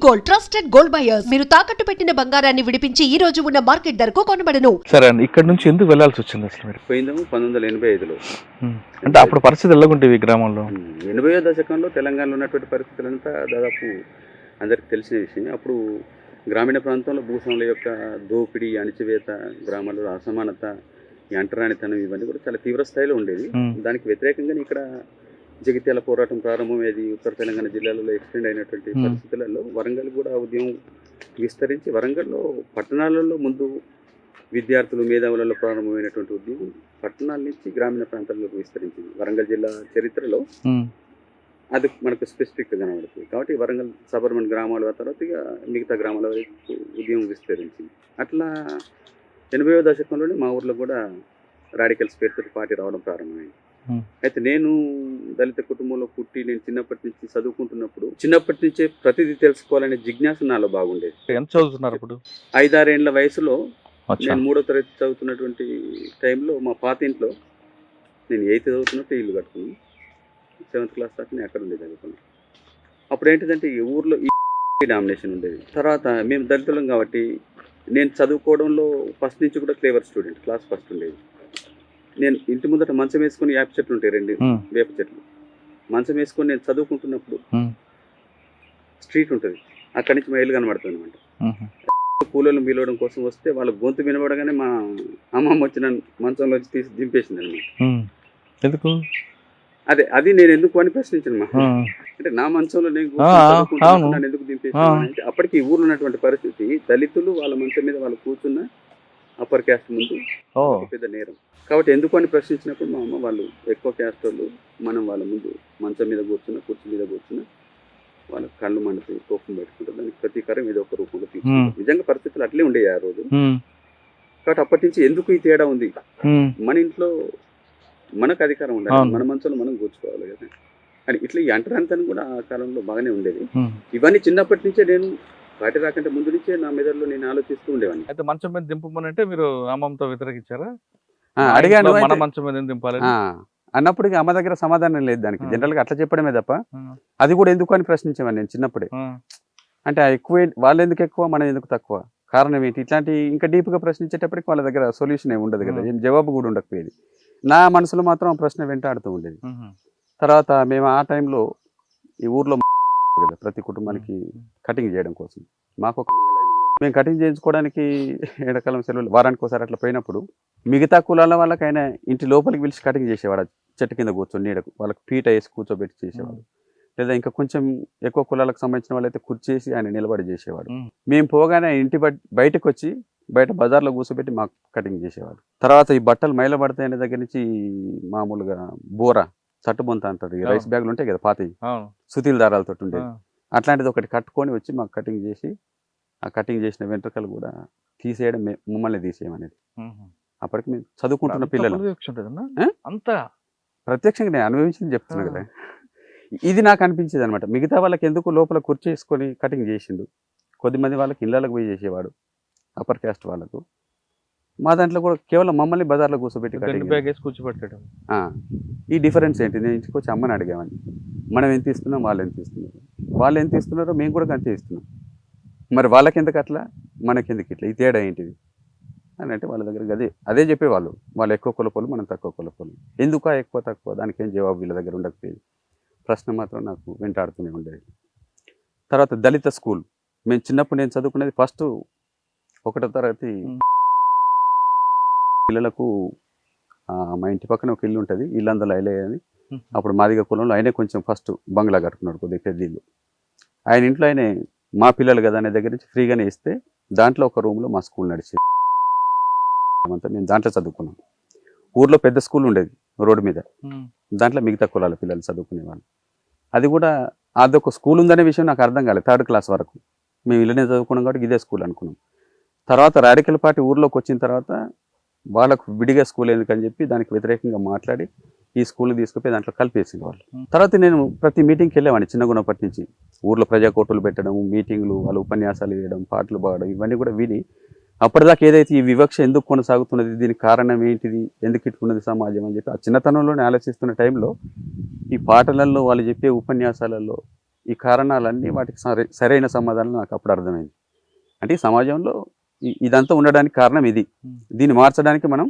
Gold, trusted gold buyers. మీరు తాకట్టు పెట్టిన బంగారాన్ని విడిపించి ఈ రోజు ఉన్న మార్కెట్ ధరకు కొనబడను. సరే అండి, ఇక్కడ నుంచి ఎందుకు వెళ్ళాల్సి వచ్చింది అసలు మీరు? పోయిందేమో 1985లో. అంటే అప్పుడు పరిస్థితి ఎలాగుంటేవి ఈ గ్రామంలో? 80వ దశకంలో తెలంగాణలో ఉన్నటువంటి పరిస్థితులంతా దాదాపు అందరికి తెలిసిన విషయం. అప్పుడు గ్రామీణ ప్రాంతంలో భూస్వాముల యొక్క దోపిడీ, అణిచివేత, గ్రామాల్లో అసమానత, ఈ అంటరానితనం ఇవన్నీ కూడా చాలా తీవ్ర స్థాయిలో ఉండేది. దానికి వ్యతిరేకంగానే ఇక్కడ జగిత్యాల పోరాటం ప్రారంభమయ్యేది. ఉత్తర తెలంగాణ జిల్లాలలో ఎక్స్టెండ్ అయినటువంటి పరిస్థితులలో వరంగల్ కూడా ఉద్యమం విస్తరించి, వరంగల్లో పట్టణాలలో ముందు విద్యార్థులు మేధావులలో ప్రారంభమైనటువంటి ఉద్యమం పట్టణాల నుంచి గ్రామీణ ప్రాంతాలకు విస్తరించింది. వరంగల్ జిల్లా చరిత్రలో అది మనకు స్పెసిఫిక్గా కనబడుతుంది. కాబట్టి వరంగల్ సబర్బన్ గ్రామాల తర్వాత ఇక మిగతా గ్రామాల వరకు ఉద్యమం విస్తరించింది. అట్లా 80వ దశకంలోనే మా ఊర్లో కూడా రాడికల్ స్పేస్ పార్టీ రావడం ప్రారంభమైంది. అయితే నేను దళిత కుటుంబంలో పుట్టి నేను చిన్నప్పటి నుంచి చదువుకుంటున్నప్పుడు చిన్నప్పటి నుంచే ప్రతిదీ తెలుసుకోవాలనే జిజ్ఞాస నాలో బాగుండేది. ఎంత చదువుతున్నారు అప్పుడు? 5-6 ఏళ్ల వయసులో నేను 3వ తరగతి చదువుతున్నటువంటి టైంలో మా పాత ఇంట్లో నేను 8th చదువుతున్నట్టు ఇల్లు కట్టుకున్నాను. 7th క్లాస్ దాకా నేను అక్కడ ఉండేది చదువుకున్నాను. అప్పుడు ఏంటిదంటే ఈ ఊర్లో ఈ డామినేషన్ ఉండేది. తర్వాత మేము దళితులం కాబట్టి నేను చదువుకోవడంలో ఫస్ట్ నుంచి కూడా క్లేవర్ స్టూడెంట్, క్లాస్ ఫస్ట్ ఉండేది. నేను ఇంటి ముందట మంచం వేసుకొని యాప చెట్లు ఉంటాయి, 2 వేప చెట్లు. మంచం వేసుకొని నేను చదువుకుంటున్నప్పుడు స్ట్రీట్ ఉంటుంది, అక్కడి నుంచి మా ఇల్లు కనబడుతుంది అనమాట. కూలీలు మిలవడం కోసం వస్తే వాళ్ళ గొంతు వినబడగానే మా అమ్మమ్మ వచ్చిన మంచంలో తీసి దింపేసింది అనమాట. ఎందుకు? అది నేను ఎందుకు అని ప్రశ్నించాను. అంటే నా మంచంలో నేను నన్ను ఎందుకు దింపేసాను అంటే, అప్పటికి ఈ ఊర్లో ఉన్నటువంటి పరిస్థితి దళితులు వాళ్ళ మంచం మీద వాళ్ళు కూర్చున్న అప్పర్ క్యాస్ట్ ముందు పెద్ద నేరం. కాబట్టి ఎందుకు అని ప్రశ్నించినప్పుడు మా అమ్మ వాళ్ళు ఎక్కువ క్యాస్ట్ వాళ్ళు, మనం వాళ్ళ ముందు మంచం మీద కూర్చున్న, కుర్చీ మీద కూర్చున్న వాళ్ళ కళ్ళు మండుతాయి, కోపం పెట్టుకుంటారు. దానికి ప్రతీకారం ఏదో ఒక రూపంలో తీసుకుంటారు. నిజంగా పరిస్థితులు అట్లే ఉండేవి ఆ రోజు. కాబట్టి అప్పటి నుంచి ఎందుకు ఈ తేడా ఉంది, మన ఇంట్లో మనకు అధికారం ఉండాలి, మన మంచంలో మనం కూర్చుకోవాలి కదా అని ఇట్లా ఈ అంటరానితనం కూడా ఆ కాలంలో బాగానే ఉండేది. ఇవన్నీ చిన్నప్పటి నుంచే నేను వాటి రాకంటే ముందు నుంచే నా మెదడులో నేను ఆలోచిస్తూ ఉండేవాడిని. అయితే మంచం మీద దింపమనంటే మీరు అమ్మమ్మతో వ్యతిరేకించారా? అడిగాను, మన మంచం మీద దింపాలి అన్నప్పటికీ అమ్మ దగ్గర సమాధానం లేదు దానికి. జనరల్ గా అట్లా చెప్పడమే తప్ప అది కూడా ఎందుకు అని ప్రశ్నించేవాడిని నేను చిన్నప్పుడే. అంటే ఎక్కువ వాళ్ళు ఎందుకు ఎక్కువ, మనం ఎందుకు తక్కువ, కారణం ఏంటి, ఇట్లాంటి ఇంకా డీప్ గా ప్రశ్నించేటప్పటికి వాళ్ళ దగ్గర సొల్యూషన్ ఏమి ఉండదు కదా, ఏం జవాబు కూడా ఉండకపోయేది. నా మనసులో మాత్రం ఆ ప్రశ్న వెంటాడుతూ ఉండేది. తర్వాత మేము ఆ టైంలో ఈ ఊర్లో కదా ప్రతి కుటుంబానికి కటింగ్ చేయడం కోసం మాకు ఒక మేము కటింగ్ చేయించుకోవడానికి ఎండాకాలం సెలవులు వారానికి ఒకసారి అట్లా పోయినప్పుడు మిగతా కులాల వాళ్ళకి ఆయన ఇంటి లోపలికి పిలిచి కటింగ్ చేసేవాడు. చెట్టు కింద కూర్చొని నీడకు వాళ్ళకి పీట వేసి కూర్చోబెట్టి చేసేవాడు. లేదా ఇంకా కొంచెం ఎక్కువ కులాలకు సంబంధించిన వాళ్ళైతే కుర్చేసి ఆయన నిలబడి చేసేవాడు. మేము పోగానే ఇంటి బయటకు వచ్చి బయట బజార్లో కూర్చోబెట్టి మాకు కటింగ్ చేసేవాడు. తర్వాత ఈ బట్టలు మైల పడతాయనే దగ్గర నుంచి మామూలుగా బోరా చట్టుబొంత అంటారు, ఈ రైస్ బ్యాగులు ఉంటాయి కదా పాతవి, సుతీల దారాలతో ఉండేది, అట్లాంటిది ఒకటి కట్టుకొని వచ్చి మాకు కటింగ్ చేసి ఆ కటింగ్ చేసిన వెంట్రుకలు కూడా తీసేయడం, మమ్మల్ని తీసేయమనేది. అప్పటికి మేము చదువుకుంటున్న పిల్లలు అంతా ప్రత్యక్షంగా నేను అనుభవించింది చెప్తున్నా కదా. ఇది నాకు అనిపించేది అనమాట. మిగతా వాళ్ళకి ఎందుకు లోపల కుర్చేసుకొని కటింగ్ చేసిండు, కొద్దిమంది వాళ్ళకి ఇళ్ళకి పోయి చేసేవాడు అప్పర్ క్యాస్ట్ వాళ్ళకు. మా దాంట్లో కూడా కేవలం మమ్మల్ని బజార్లో కూర్చోబెట్టి కూర్చోబెట్టడం. ఈ డిఫరెన్స్ ఏంటి, నేను ఇంటికి వచ్చి అమ్మని అడిగామని, మనం ఎంత ఇస్తున్నాం, వాళ్ళు ఎంత ఇస్తున్నారు, వాళ్ళు ఎంత ఇస్తున్నారో మేము కూడా అంతే ఇస్తున్నాం, మరి వాళ్ళకి ఎందుకు అట్లా, మనకెందుకు ఇట్లా, ఈ తేడా ఏంటిది అని అంటే వాళ్ళ దగ్గర అదే చెప్పేవాళ్ళు. వాళ్ళు ఎక్కువ కులపోలు, మనం తక్కువ కులపోలు, ఎందుకు ఎక్కువ తక్కువ, దానికి ఏం జవాబు వీళ్ళ దగ్గర ఉండకపోయేది. ప్రశ్న మాత్రం నాకు వెంటాడుతూనే ఉండేది. తర్వాత దళిత స్కూల్, మేము చిన్నప్పుడు నేను చదువుకునేది ఫస్ట్ 1వ తరగతి పిల్లలకు మా ఇంటి పక్కన ఒక ఇల్లు ఉంటుంది, ఇల్లందరూ అయిలే అని. అప్పుడు మాదిగ కులంలో ఆయనే కొంచెం ఫస్ట్ బంగ్లా కట్టుకున్నాడు, కొద్దిగా పెద్ద ఇల్లు. ఆయన ఇంట్లో ఆయనే మా పిల్లలు కదా అనే దగ్గర నుంచి ఫ్రీగానే ఇస్తే దాంట్లో ఒక రూమ్లో మా స్కూల్ నడిచేది అంతా. మేము దాంట్లో చదువుకున్నాం. ఊర్లో పెద్ద స్కూల్ ఉండేది రోడ్డు మీద, దాంట్లో మిగతా కులాల పిల్లలు చదువుకునేవాళ్ళు. అది కూడా అదొక స్కూల్ ఉందనే విషయం నాకు అర్థం కాలేదు 3rd క్లాస్ వరకు. మేము ఇళ్ళనే చదువుకున్నాం కాబట్టి ఇదే స్కూల్ అనుకున్నాం. తర్వాత రాడికల్ పార్టీ ఊర్లోకి వచ్చిన తర్వాత వాళ్ళకు విడిగా స్కూల్ ఎందుకని చెప్పి దానికి వ్యతిరేకంగా మాట్లాడి ఈ స్కూల్ని తీసుకుపోయి దాంట్లో కలిపేసింది వాళ్ళు. తర్వాత నేను ప్రతి మీటింగ్కి వెళ్ళేవాడిని చిన్నగున్నప్పటి నుంచి. ఊర్లో ప్రజాకోర్టులు పెట్టడం, మీటింగ్లు, వాళ్ళు ఉపన్యాసాలు వేయడం, పాటలు పాడడం, ఇవన్నీ కూడా విని అప్పటిదాకా ఏదైతే ఈ వివక్ష ఎందుకు కొనసాగుతున్నది, దీనికి కారణం ఏంటిది, ఎందుకు ఇట్టుకున్నది సమాజం అని చెప్పి ఆ చిన్నతనంలోనే ఆలోచిస్తున్న టైంలో ఈ పాటలలో వాళ్ళు చెప్పే ఉపన్యాసాలలో ఈ కారణాలన్నీ వాటికి సరైన సమాధానం నాకు అప్పుడు అర్థమైంది. అంటే ఈ సమాజంలో ఇదంతా ఉండడానికి కారణం ఇది. దీన్ని మార్చడానికి మనం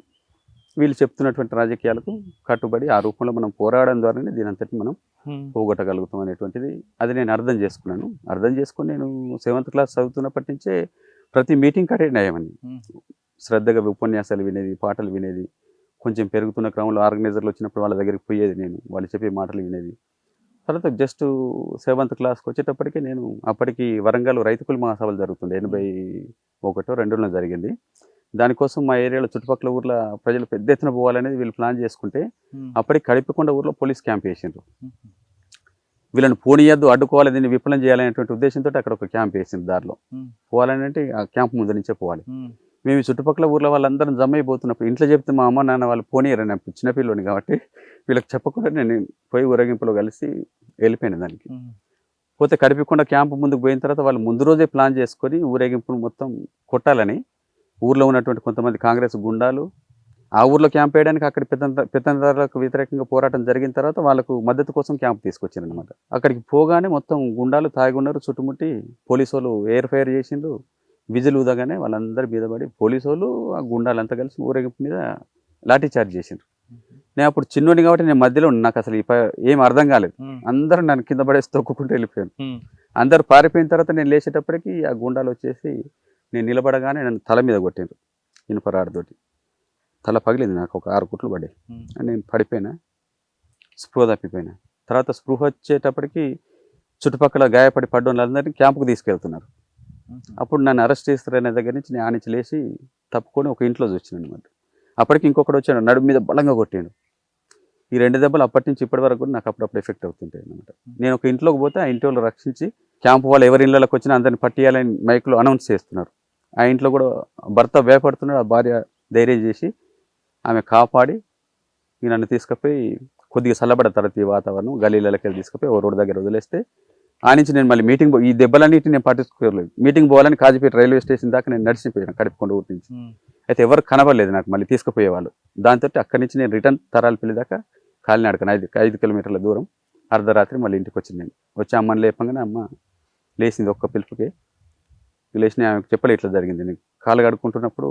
వీళ్ళు చెప్తున్నటువంటి రాజకీయాలకు కట్టుబడి ఆ రూపంలో మనం పోరాడడం ద్వారానే దీని అంతటి మనం పోగొట్టగలుగుతాం అనేటువంటిది అది నేను అర్థం చేసుకున్నాను. అర్థం చేసుకుని నేను 7th క్లాస్ చదువుతున్నప్పటి నుంచే ప్రతి మీటింగ్కి అటెండ్ అయ్యామని, శ్రద్ధగా ఉపన్యాసాలు వినేది, పాటలు వినేది. కొంచెం పెరుగుతున్న క్రమంలో ఆర్గనైజర్లు వచ్చినప్పుడు వాళ్ళ దగ్గరికి పోయేది, నేను వాళ్ళు చెప్పే మాటలు వినేది. తర్వాత జస్ట్ 7th క్లాస్కి వచ్చేటప్పటికి నేను అప్పటికి వరంగల్ రైతు కూలి మహాసభలు జరుగుతుండే 81-2లో జరిగింది. దానికోసం మా ఏరియాలో చుట్టుపక్కల ఊర్ల ప్రజలు పెద్ద ఎత్తున పోవాలనేది వీళ్ళు ప్లాన్ చేసుకుంటే అప్పటికి కడిపికొండ ఊర్లో పోలీస్ క్యాంప్ వేసిండ్రు. వీళ్ళని పోనీయద్దు, అడ్డుకోవాలి, దీన్ని విఫలం చేయాలనేటువంటి ఉద్దేశంతో అక్కడ ఒక క్యాంప్ వేసింది. దారిలో పోవాలని అంటే ఆ క్యాంప్ ముందు నుంచే పోవాలి. మేము చుట్టుపక్కల ఊర్ల వాళ్ళందరం జమ అయిపోతున్నప్పుడు ఇంట్లో చెప్తే మా అమ్మ నాన్న వాళ్ళు పోనీయరని, అప్పుడు చిన్నపిల్లని కాబట్టి వీళ్ళకి చెప్పకుండా నేను పోయి ఊరేగింపులో కలిసి వెళ్ళిపోయాను. దానికి పోతే కడిపికొండ క్యాంపు ముందుకు పోయిన తర్వాత వాళ్ళు ముందు రోజే ప్లాన్ చేసుకొని ఊరేగింపును మొత్తం కొట్టాలని ఊర్లో ఉన్నటువంటి కొంతమంది కాంగ్రెస్ గుండాలు ఆ ఊర్లో క్యాంప్ వేయడానికి అక్కడ పెత్తందారులకు వ్యతిరేకంగా పోరాటం జరిగిన తర్వాత వాళ్ళకు మద్దతు కోసం క్యాంప్ తీసుకొచ్చారు అనమాట. అక్కడికి పోగానే మొత్తం గుండాలు తాగున్నారు, చుట్టుముట్టి పోలీసు వాళ్ళు ఎయిర్ ఫైర్ చేసిండ్రు. విజిల్ ఊదగానే వాళ్ళందరి మీద పడి పోలీసు వాళ్ళు ఆ గుండాలంతా కలిసి ఊరేగింపు మీద లాఠీ చార్జ్ చేసిండ్రు. నేను అప్పుడు చిన్నోని కాబట్టి నేను మధ్యలో ఉన్నా, నాకు అసలు ఏం అర్థం కాలేదు. అందరూ నన్ను కింద పడేసి తొక్కుకుంటూ వెళ్ళిపోయాను. అందరు పారిపోయిన తర్వాత నేను లేచేటప్పటికి ఆ గుండాలు వచ్చేసి నేను నిలబడగానే నన్ను తల మీద కొట్టిండ్రు ఇనుపరాడుతోటి. తల పగిలింది, నాకు ఒక 6 కుట్లు పడ్డాయి. నేను పడిపోయినా, స్పృహ తప్పిపోయినా. తర్వాత స్పృహ వచ్చేటప్పటికి చుట్టుపక్కల గాయపడి పడ్డ వాళ్ళందరినీ క్యాంపుకు తీసుకెళ్తున్నారు. అప్పుడు నన్ను అరెస్ట్ చేస్తారనే దగ్గర నుంచి నేను ఆనించి లేచి తప్పుకొని ఒక ఇంట్లో చూసినాను అనమాట. అప్పటికి ఇంకొకటి వచ్చాడు, నడుము మీద బలంగా కొట్టాడు. ఈ 2 దెబ్బలు అప్పటి నుంచి ఇప్పటి వరకు కూడా నాకు అప్పుడప్పుడు ఎఫెక్ట్ అవుతుంటాయి అనమాట. నేను ఒక ఇంట్లోకి పోతే ఆ ఇంటి వాళ్ళు రక్షించి క్యాంపు వాళ్ళు ఎవరి ఇళ్ళకి వచ్చినా అందరిని పట్టియాలని మైక్లో అనౌన్స్ చేస్తున్నారు. ఆ ఇంట్లో కూడా భర్త భయపడుతున్నాడు, ఆ భార్య ధైర్యం చేసి ఆమె కాపాడి నన్ను తీసుకుపోయి కొద్దిగా చల్లబడ్డ తర్వాత ఈ వాతావరణం గలీలకి వెళ్ళి తీసుకుపోయి ఓ రోడ్డు దగ్గర వదిలేస్తే ఆ నుంచి నేను మళ్ళీ మీటింగ్ ఈ దెబ్బలన్నిటిని నేను పట్టించుకోలేదు. మీటింగ్ పోవాలని కాజీపేట రైల్వే స్టేషన్ దాకా నేను నడిచిపోయాను కడిపికొండ ఊరి నుంచి. అయితే ఎవరు కనబడలేదు నాకు మళ్ళీ తీసుకుపోయేవాళ్ళు. దాంతో అక్కడి నుంచి నేను రిటర్న్ తరాలపల్లి దాకా కాలినడకను 5 కిలోమీటర్ల దూరం అర్ధరాత్రి మళ్ళీ ఇంటికి వచ్చింది. నేను వచ్చి అమ్మని లేపంగానే అమ్మ లేచింది ఒక్క పిలుపుకి. లేచిన ఆమెకు చెప్పలే ఇట్లా జరిగింది. నేను కాలు కడుక్కుంటున్నప్పుడు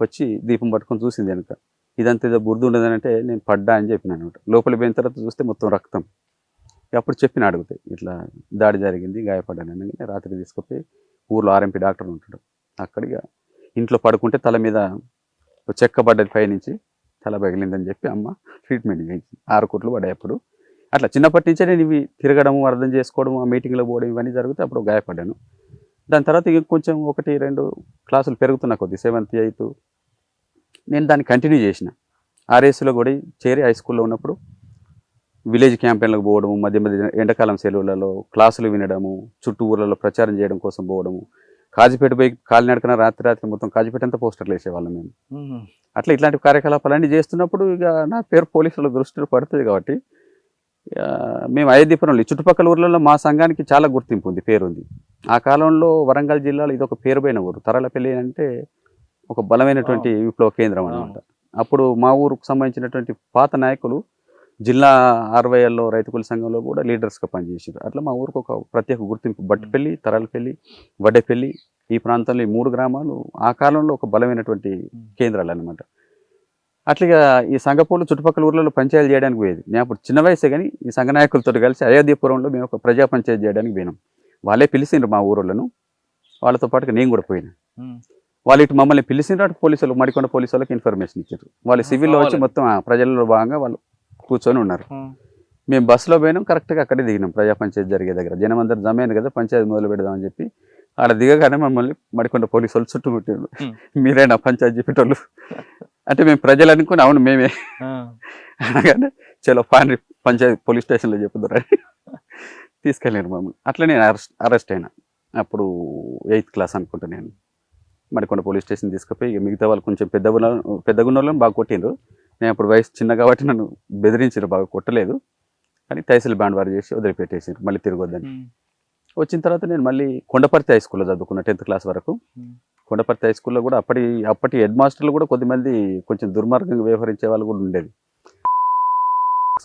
వచ్చి దీపం పట్టుకొని చూసింది వెనుక. ఇదంతా ఏదో బురద ఉండదని అంటే నేను పడ్డా అని చెప్పినాను అనమాట. లోపలికి పోయిన తర్వాత చూస్తే మొత్తం రక్తం. అప్పుడు చెప్పిన అడిగితే ఇట్లా దాడి జరిగింది, గాయపడ్డాను. రాత్రి తీసుకుపోయి ఊర్లో ఆర్ఎంపీ డాక్టర్ ఉంటాడు, అక్కడిగా ఇంట్లో పడుకుంటే తల మీద చెక్కబడ్డది, పైనుంచి తల పగిలిందని చెప్పి అమ్మ ట్రీట్మెంట్ చేయించింది. 6 కుట్లు పడ్డాయి. అప్పుడు అట్లా చిన్నప్పటి నుంచే నేను ఇవి తిరగడము, అర్థం చేసుకోవడం, ఆ మీటింగ్లో పోవడం ఇవన్నీ జరిగితే అప్పుడు గాయపడ్డాను. దాని తర్వాత ఇక కొంచెం 1-2 క్లాసులు పెరుగుతున్నా కొద్ది 7th 8th నేను దాన్ని కంటిన్యూ చేసిన. ఆర్ఎస్లో కూడా చేరి హై స్కూల్లో ఉన్నప్పుడు విలేజ్ క్యాంపెయిన్లకు పోవడము, మధ్య మధ్య ఎండాకాలం సెలవులలో క్లాసులు వినడము, చుట్టూ ఊర్లలో ప్రచారం చేయడం కోసం పోవడము. కాజీపేట పోయి కాలినడకన రాత్రి మొత్తం కాజీపేట అంతా పోస్టర్లు వేసేవాళ్ళం మేము. అట్లా ఇట్లాంటి కార్యకలాపాలన్నీ చేస్తున్నప్పుడు ఇక నా పేరు పోలీసుల దృష్టిలో పడుతుంది కాబట్టి మేము అయోధ్యపురంలో చుట్టుపక్కల ఊర్లలో మా సంఘానికి చాలా గుర్తింపు ఉంది, పేరు ఉంది. ఆ కాలంలో వరంగల్ జిల్లాలో ఇది ఒక పేరుపోయిన ఊరు. తరాలపల్లి అంటే ఒక బలమైనటువంటి విప్లవ కేంద్రం అనమాట. అప్పుడు మా ఊరుకు సంబంధించినటువంటి పాత నాయకులు జిల్లా ఆర్వైఎల్లో రైతు కూలి సంఘంలో కూడా లీడర్స్గా పనిచేసారు. అట్లా మా ఊరికి ఒక ప్రత్యేక గుర్తింపు. బట్టిపల్లి, తరాలపల్లి, వడ్డేపల్లి ఈ ప్రాంతంలో ఈ 3 గ్రామాలు ఆ కాలంలో ఒక బలమైనటువంటి కేంద్రాలు అనమాట. అట్లాగా ఈ సంఘపూర్లు చుట్టుపక్కల ఊర్లలో పంచాయతీలు చేయడానికి పోయేది. నేను అప్పుడు చిన్న వయసే కానీ ఈ సంఘ నాయకులతో కలిసి అయోధ్యపురంలో మేము ఒక ప్రజా పంచాయతీ చేయడానికి పోయినాం. వాళ్ళే పిలిచిండ్రు మా ఊరోళ్ళను, వాళ్ళతో పాటుగా నేను కూడా పోయినా. వాళ్ళు ఇటు మమ్మల్ని పిలిచిండ్రు, అటు పోలీసులు మడికొండ పోలీసు వాళ్ళకి ఇన్ఫర్మేషన్ ఇచ్చారు. వాళ్ళు సివిల్లో వచ్చి మొత్తం ప్రజల్లో భాగంగా వాళ్ళు కూర్చొని ఉన్నారు. మేము బస్సులో పోయినాం, కరెక్ట్గా అక్కడే దిగినాం ప్రజా పంచాయతీ జరిగే దగ్గర. జనం అందరు జమైంది కదా, పంచాయతీ మొదలు పెడదామని చెప్పి ఆడ దిగగానే మమ్మల్ని మడికొండ పోలీసు వాళ్ళు చుట్టుముట్టారు. మీరేనా పంచాయతీ చెప్పేటోళ్ళు అంటే మేము ప్రజలు అనుకుని అవును మేమే అనగానే చలో పాండ్రి పంచాయతీ పోలీస్ స్టేషన్లో చెప్పుతారని తీసుకెళ్ళారు మమ్మల్ని. అట్లా నేను అరెస్ట్ అయినా. అప్పుడు 8th క్లాస్ అనుకుంటా. నేను మడికొండ పోలీస్ స్టేషన్ తీసుకుపోయి మిగతా వాళ్ళు కొంచెం పెద్దగున్నోళ్ళని బాగా కొట్టిండ్రు. నేను అప్పుడు వయసు చిన్న కాబట్టి నన్ను బెదిరించారు, బాగా కొట్టలేదు. కానీ తహసీల్ బ్యాండ్ వారు చేసి వదిలిపెట్టేసారు మళ్ళీ తిరగొద్దని. వచ్చిన తర్వాత నేను మళ్ళీ కొండపర్తి హై స్కూల్లో చదువుకున్నా 10th క్లాస్ వరకు. కొండపర్తి హై స్కూల్లో కూడా అప్పటి హెడ్ మాస్టర్లు కూడా కొద్దిమంది కొంచెం దుర్మార్గంగా వ్యవహరించే వాళ్ళు కూడా ఉండేది.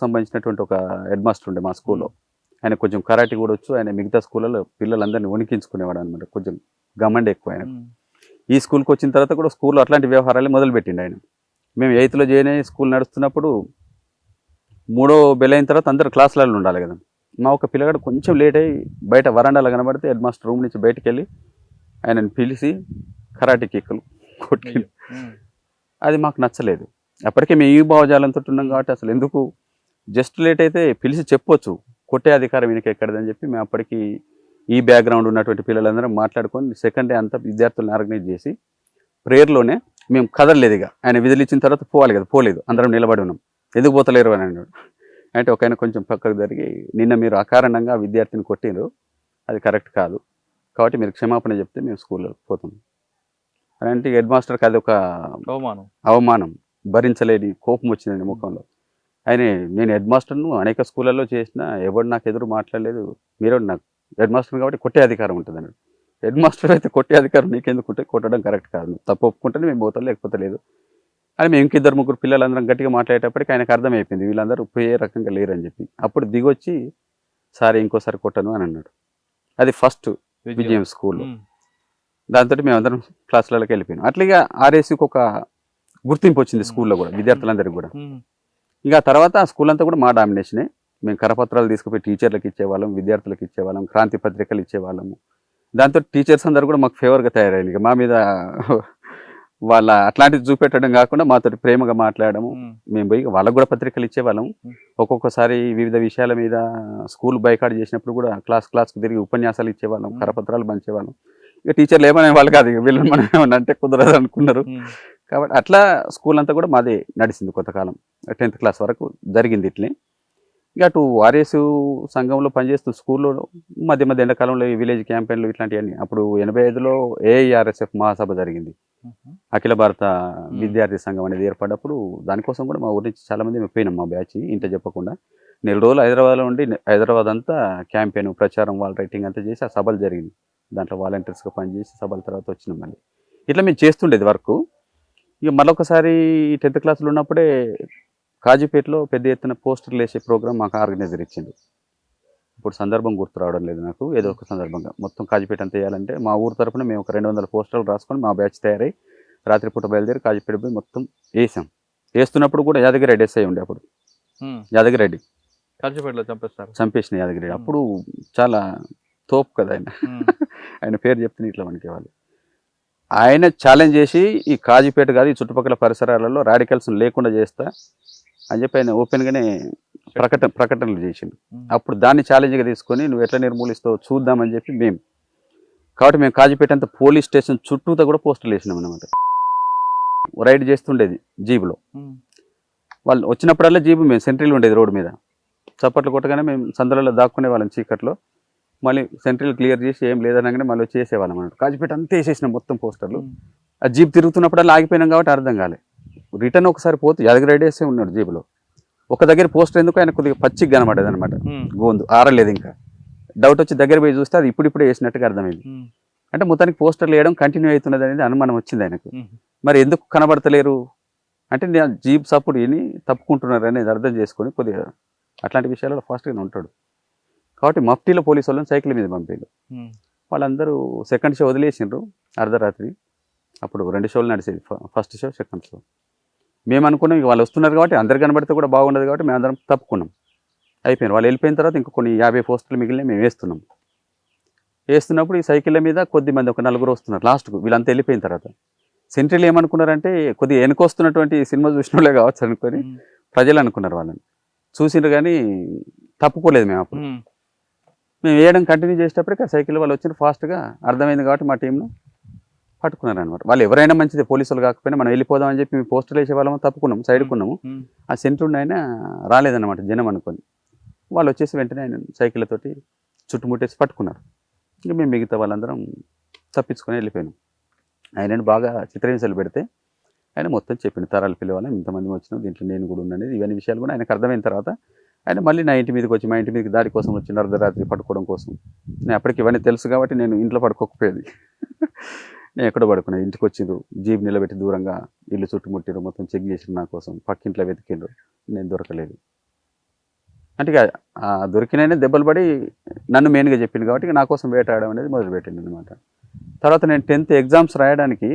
సంబంధించినటువంటి ఒక హెడ్ మాస్టర్ ఉండే మా స్కూల్లో. ఆయన కొంచెం కరాటే కూడా వచ్చు. ఆయన మిగతా స్కూళ్ళలో పిల్లలందరినీ వణికించుకునేవాడు అనమాట. కొంచెం గమండి ఎక్కువ ఆయన. ఈ స్కూల్కి వచ్చిన తర్వాత కూడా స్కూల్లో అట్లాంటి వ్యవహారాలే మొదలుపెట్టిండు ఆయన. మేము 8th జాయిన్ అయ్యి స్కూల్ నడుస్తున్నప్పుడు 3వ బెల్ అయిన తర్వాత అందరు క్లాసులలో ఉండాలి కదా. మా ఒక పిల్లగాడు కొంచెం లేట్ అయ్యి బయట వరండాలో కనబడితే హెడ్ మాస్టర్ రూమ్ నుంచి బయటికి వెళ్ళి ఆయనను పిలిచి కరాటే కిక్కులు కొట్టి, అది మాకు నచ్చలేదు. అప్పటికే మేము ఈ భావజాలంతో ఉన్నాం కాబట్టి అసలు ఎందుకు జస్ట్ లేట్ అయితే పిలిచి చెప్పొచ్చు, కొట్టే అధికారం ఈయనకి ఎక్కడదని చెప్పి మేము అప్పటికి ఈ బ్యాక్గ్రౌండ్ ఉన్నటువంటి పిల్లలందరం మాట్లాడుకొని సెకండ్ డే అంతా విద్యార్థులను ఆర్గనైజ్ చేసి ప్రేయర్లోనే మేము కదలలేదు. ఇక ఆయన విధులు ఇచ్చిన తర్వాత పోవాలి కదా, పోలేదు, అందరం నిలబడి ఉన్నాం. ఎందుకు పోతలేరు అని అన్నాడు. అంటే ఒక ఆయన కొంచెం పక్కకు జరిగి, నిన్న మీరు అకారణంగా విద్యార్థిని కొట్టినారు, అది కరెక్ట్ కాదు, కాబట్టి మీరు క్షమాపణ చెప్తే మేము స్కూల్లో పోతాం అని అంటే హెడ్ మాస్టర్కి అది ఒక అవమానం, భరించలేని కోపం వచ్చిందండి ముఖంలో. ఆయన నేను హెడ్ మాస్టర్ను అనేక స్కూళ్ళల్లో చేసిన, ఎవరు నాకు ఎదురు మాట్లాడలేదు, మీరు నాకు హెడ్ మాస్టర్ కాబట్టి కొట్టే అధికారం ఉంటుంది అన్నాడు. హెడ్ మాస్టర్ అయితే కొట్టే అధికారం నీకెందుకుంటే, కొట్టడం కరెక్ట్ కాదు, తప్పు ఒప్పుకుంటేనే మేము పోతాం, లేకపోతే లేదు అని మేము ఇంకిద్దరు ముగ్గురు పిల్లలందరం గట్టిగా మాట్లాడేటప్పటికి ఆయనకు అర్థమైపోయింది వీళ్ళందరూ పోయే రకంగా లేరని చెప్పి. అప్పుడు దిగొచ్చి సారీ ఇంకోసారి కొట్టను అని అన్నాడు. అది ఫస్ట్ విజయం స్కూల్లో. దాంతో మేమందరం క్లాసులలోకి వెళ్ళిపోయాం. అట్లాగా ఆర్ఎస్సికి ఒక గుర్తింపు వచ్చింది స్కూల్లో కూడా, విద్యార్థులందరికీ కూడా. ఇక ఆ తర్వాత ఆ స్కూల్ అంతా కూడా మా డామినేషనే. మేము కరపత్రాలు తీసుకుపోయి టీచర్లకు ఇచ్చేవాళ్ళం, విద్యార్థులకు ఇచ్చేవాళ్ళం, క్రాంతి పత్రికలు ఇచ్చేవాళ్ళము. దాంతో టీచర్స్ అందరూ కూడా మాకు ఫేవర్గా తయారయ్యారు. ఇక మా మీద వాళ్ళ అట్లాంటివి చూపెట్టడం కాకుండా మాతో ప్రేమగా మాట్లాడము. మేము పోయి వాళ్ళకు కూడా పత్రికలు ఇచ్చేవాళ్ళము. ఒక్కొక్కసారి వివిధ విషయాల మీద స్కూల్ బైకాట్ చేసినప్పుడు కూడా క్లాస్కు తిరిగి ఉపన్యాసాలు ఇచ్చేవాళ్ళం, కరపత్రాలు పంచేవాళ్ళం. ఇక టీచర్లు ఏమనే వాళ్ళు కాదు, ఇక వీళ్ళని మనం ఏమన్నా అంటే కుదరదు అనుకున్నారు. కాబట్టి అట్లా స్కూల్ అంతా కూడా మాదే నడిచింది కొంతకాలం. 10th క్లాస్ వరకు జరిగింది ఇట్లే. ఇక అటు ఆర్ఎస్ సంఘంలో పనిచేస్తూ స్కూల్లో మధ్య మధ్య ఎండాకాలంలో ఈ విలేజ్ క్యాంపెయిన్లు ఇట్లాంటివన్నీ. అప్పుడు 85లో ఏఐఆర్ఎస్ఎఫ్ మహాసభ జరిగింది, అఖిల భారత విద్యార్థి సంఘం అనేది ఏర్పడ్డప్పుడు. దానికోసం కూడా మా ఊరి నుంచి చాలామంది మేము పోయినాం, మా బ్యాచ్ ఇంత చెప్పకుండా. 4 రోజులు హైదరాబాద్లో ఉండి హైదరాబాద్ అంతా క్యాంపెయిన్, ప్రచారం, వాల్ రైటింగ్ అంతా చేసి ఆ సభలు జరిగింది. దాంట్లో వాలంటీర్స్గా పనిచేసి సభల తర్వాత వచ్చినాం. మళ్ళీ ఇట్లా మేము చేస్తుండేది వర్క్. ఇక మరొకసారి 10th క్లాస్లో ఉన్నప్పుడే కాజీపేటలో పెద్ద ఎత్తున పోస్టర్లు వేసే ప్రోగ్రామ్ మాకు ఆర్గనైజర్ ఇచ్చిండు. ఇప్పుడు సందర్భం గుర్తు రావడం లేదు నాకు, ఏదో ఒక సందర్భంగా మొత్తం కాజీపేట అంతా వేయాలంటే మా ఊరు తరపున మేము ఒక 200 పోస్టర్లు రాసుకొని మా బ్యాచ్ తయారై రాత్రిపూట బయలుదేరి కాజీపేట పోయి మొత్తం వేసాం. వేస్తున్నప్పుడు కూడా యాదగిరెడ్డి ఎస్ఐ ఉండే, అప్పుడు యాదగిరెడ్డి కాజీపేటలో చంపేసిన యాదగిరెడ్డి. అప్పుడు చాలా తోపు కదా ఆయన, ఆయన పేరు చెప్తే ఇట్లా వణికేవాళ్ళు. ఆయన ఛాలెంజ్ చేసి ఈ కాజీపేట కాదు ఈ చుట్టుపక్కల పరిసరాలలో రాడికల్స్ లేకుండా చేస్తా అని చెప్పి ఆయన ఓపెన్గానే ప్రకటనలు చేసిండు. అప్పుడు దాన్ని ఛాలెంజ్గా తీసుకొని నువ్వు ఎట్లా నిర్మూలిస్తావు చూద్దామని చెప్పి మేము, కాబట్టి మేము కాజీపేట అంతా పోలీస్ స్టేషన్ చుట్టూతో కూడా పోస్టర్లు వేసినాం అనమాట. రైడ్ చేస్తుండేది జీబులో. వాళ్ళు వచ్చినప్పుడల్లా జీబు మేము సెంట్రీలు ఉండేది రోడ్డు మీద, చప్పట్లు కొట్టగానే మేము సందులలో దాక్కునే వాళ్ళం చీకట్లో. మళ్ళీ సెంట్రీలు క్లియర్ చేసి ఏం లేదనగానే మళ్ళీ వచ్చి వేసేవాళ్ళం అన్నమాట. కాజీపేట అంతా వేసేసినాం మొత్తం పోస్టర్లు. ఆ జీప్ తిరుగుతున్నప్పుడల్లా ఆగిపోయినాం కాబట్టి అర్థం కాలే. రిటర్న్ ఒకసారి పోతే యాదగిరెడ్డి వేసే ఉన్నాడు జీబులో. ఒక దగ్గర పోస్టర్ ఎందుకు ఆయన కొద్దిగా పచ్చిగా కనబడేది అనమాట, గోందు ఆరలేదు. ఇంకా డౌట్ వచ్చి దగ్గర పోయి చూస్తే అది ఇప్పుడిప్పుడే వేసినట్టుగా అర్థమైంది. అంటే మొత్తానికి పోస్టర్లు వేయడం కంటిన్యూ అవుతున్నది అనేది అనుమానం వచ్చింది ఆయనకు. మరి ఎందుకు కనబడతలేరు అంటే నేను జీప్ సపోర్ట్ విని తప్పుకుంటున్నారు అనేది అర్థం చేసుకొని కొద్దిగా అట్లాంటి విషయాలలో ఫాస్ట్గానే ఉంటాడు. కాబట్టి మఫ్టీలో పోలీసు వాళ్ళని సైకిల్ మీద పంపారు. వాళ్ళందరూ సెకండ్ షో వదిలేసిండ్రు అర్ధరాత్రి. అప్పుడు 2 షోలు నడిచేది, ఫస్ట్ షో, సెకండ్ షో. మేము అనుకున్నాం ఇక వాళ్ళు వస్తున్నారు కాబట్టి అందరు కనబడితే కూడా బాగుండదు కాబట్టి మేము అందరం తప్పుకున్నాం. అయిపోయింది. వాళ్ళు వెళ్ళిపోయిన తర్వాత ఇంకా కొన్ని 50 పోస్టులు మిగిలిన మేము వేస్తున్నప్పుడు ఈ సైకిళ్ళ మీద కొద్దిమంది ఒక 4 వస్తున్నారు లాస్ట్కు. వీళ్ళంతా వెళ్ళిపోయిన తర్వాత సెంట్రీలు ఏమనుకున్నారంటే కొద్దిగా వెనుకొస్తున్నటువంటి సినిమా చూసిన వాళ్ళే కావచ్చు అనుకొని ప్రజలు అనుకున్నారు. వాళ్ళని చూసిండ్రు కానీ తప్పుకోలేదు మేము. అప్పుడు మేము వేయడం కంటిన్యూ చేసేటప్పటికి ఆ సైకిల్ వాళ్ళు వచ్చిన ఫాస్ట్గా అర్థమైంది కాబట్టి మా టీంను పట్టుకున్నారు అనమాట. వాళ్ళు ఎవరైనా మంచిదే, పోలీసులు కాకపోయినా మనం వెళ్ళిపోదామని చెప్పి మేము పోస్టర్లు వేసే వాళ్ళము తప్పుకున్నాము, సైడ్కున్నాము. ఆ సెంటర్ ఆయన రాలేదన్నమాట జనం అనుకొని. వాళ్ళు వచ్చేసి వెంటనే ఆయన సైకిళ్ళతోటి చుట్టుముట్టేసి పట్టుకున్నారు. ఇంకా మేము మిగతా వాళ్ళందరం తప్పించుకొని వెళ్ళిపోయినాం. ఆయనను బాగా చిత్రహింసలు పెడితే ఆయన మొత్తం చెప్పిండు, తరాలు పిల్లవాళ్ళం ఇంతమంది వచ్చినాం, దీంట్లో నేను కూడా ఉన్నాను, ఇవన్నీ విషయాలు కూడా ఆయనకు అర్థమైన తర్వాత ఆయన మళ్ళీ నా ఇంటి మీదకి వచ్చి, మా ఇంటి మీదకి దాడి కోసం వచ్చి అర్ధరాత్రి పడుకోవడం కోసం. నేను అప్పటికి ఇవన్నీ తెలుసు కాబట్టి నేను ఇంట్లో పడుకోకపోయేది. నేను ఎక్కడో పడుకున్నా. ఇంటికి వచ్చిండ్రు, జీప్ నిలబెట్టి దూరంగా ఇల్లు చుట్టుముట్టిరు, మొత్తం చెక్ చేసిండ్రు నా కోసం, పక్కింట్లో వెతికిండ్రు, నేను దొరకలేదు. అంటే ఇక దొరికిననే దెబ్బలు పడి నన్ను మెయిన్గా చెప్పింది కాబట్టి ఇక నా కోసం వేటాడడం అనేది మొదలుపెట్టింది అనమాట. తర్వాత నేను 10th ఎగ్జామ్స్ రాయడానికి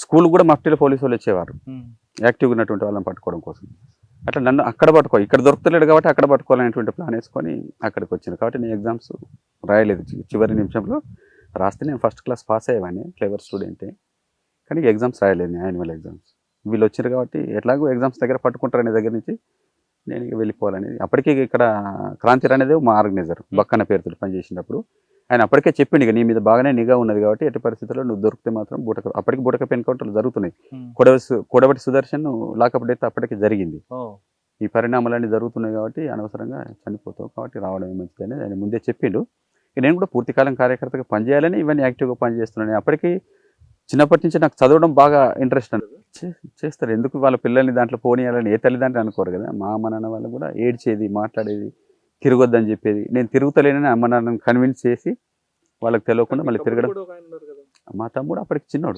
స్కూల్ కూడా మఫ్టీలో పోలీసు వాళ్ళు వచ్చేవారు యాక్టివ్గా ఉన్నటువంటి వాళ్ళని పట్టుకోవడం కోసం. అట్లా నన్ను అక్కడ పట్టుకో, ఇక్కడ దొరుకుతలేడు కాబట్టి అక్కడ పట్టుకోవాలనేటువంటి ప్లాన్ వేసుకొని అక్కడికి వచ్చింది. కాబట్టి నేను ఎగ్జామ్స్ రాయలేదు. చివరి నిమిషంలో రాస్తే నేను ఫస్ట్ క్లాస్ పాస్ అయ్యేవాడిని, క్లెవర్ స్టూడెంటే. కానీ ఎగ్జామ్స్ రాయలేదు, నేను యాన్యువల్ ఎగ్జామ్స్. వీళ్ళు వచ్చారు కాబట్టి ఎట్లాగో ఎగ్జామ్స్ దగ్గర పట్టుకుంటారనే దగ్గర నుంచి నేను ఇక వెళ్ళిపోవాలనేది. అప్పటికే ఇక్కడ క్రాంతి అనేది మా ఆర్గనైజర్ బక్కన పేరుతో పనిచేసినప్పుడు ఆయన అప్పటికే చెప్పిండు, ఇక నీ మీద బాగానే నిఘా ఉన్నది కాబట్టి ఎట్టి పరిస్థితుల్లో నువ్వు దొరికితే మాత్రం అప్పటికి బూటకపు ఎన్కౌంటర్లు జరుగుతున్నాయి. కొడవటి సుదర్శన్ లాకప్ డెత్ అప్పటికి జరిగింది. ఈ పరిణామాలన్నీ జరుగుతున్నాయి కాబట్టి అనవసరంగా చనిపోతావు కాబట్టి రావడం మంచిది అనేది ఆయన ముందే చెప్పిండు. నేను కూడా పూర్తికాలం కార్యకర్తగా పనిచేయాలని ఇవన్నీ యాక్టివ్గా పనిచేస్తున్నాను. అప్పటికి చిన్నప్పటి నుంచి నాకు చదవడం బాగా ఇంట్రెస్ట్ అనేది చేస్తారు. ఎందుకు వాళ్ళ పిల్లల్ని దాంట్లో పోనీయాలని ఏ తల్లిదండ్రులు అనుకోరు కదా. మా అమ్మ నాన్న వాళ్ళు కూడా ఏడ్చేది, మాట్లాడేది, తిరగొద్దని చెప్పేది. నేను తిరుగుతలేనని అమ్మ నాన్నని కన్విన్స్ చేసి వాళ్ళకి తెలియకుండా మళ్ళీ తిరగడం. మా తమ్ముడు అప్పటికి చిన్నోడు.